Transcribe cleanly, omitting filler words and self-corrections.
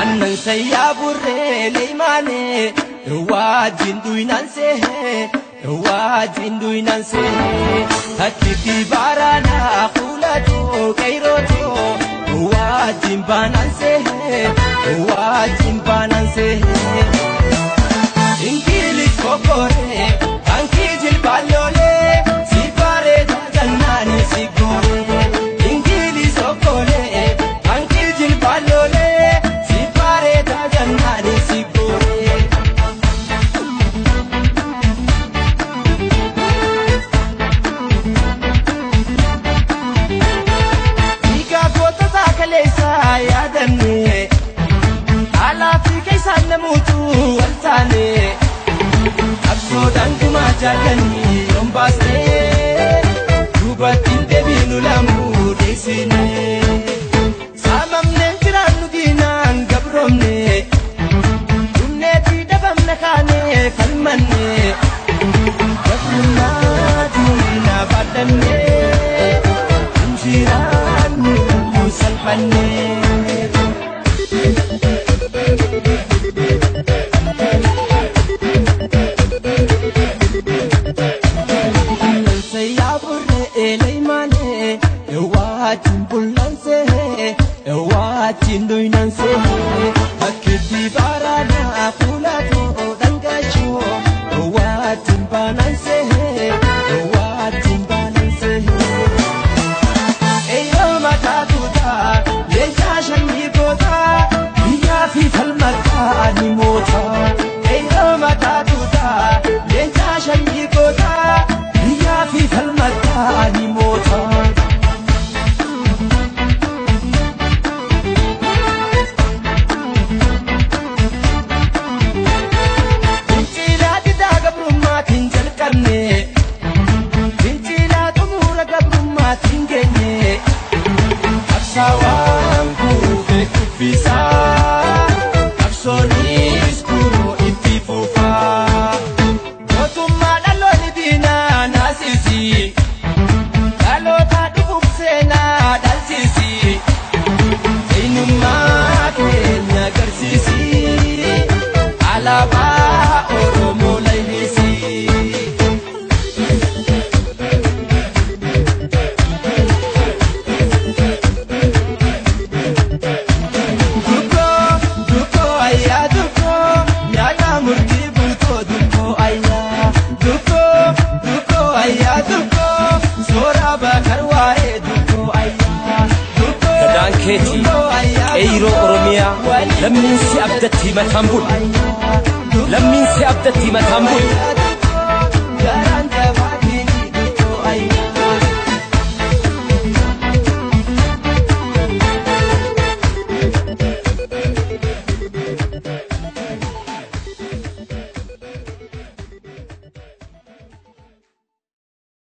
Annan sayya burre leimane wajin duinan se wajin duinan se hakiti barana khulato kairoto wajin banan se ingili kokore anki jil balole sipare jannani sigore ingili sokole anki jil balole sipare jannani sigore diga gota zakalesa yadanne ala fi kaisan namutu waltane absodan kuma jagani yombaste dubatin debinu lamu desine samamne tiranu dinan gabromne dumne ti dabamna khane falmanne gabrumna dina badanne injiran musalfanne Jinduinanse akiti barana khulato dangacho watin bananse eyo matatuta lejashan yigota biya fi falmata nimota eyo matatuta lejashan yigota biya fi falmata nimota Sawangu bekufisa Absolis kuro itifufa Gotuma daloni dina nasisi Dalota dufufsena dalsisi Inuma kenya garsisi Alaba oromo laihisi كيتي ايرو اورميا لمن سي ابدتي متامبول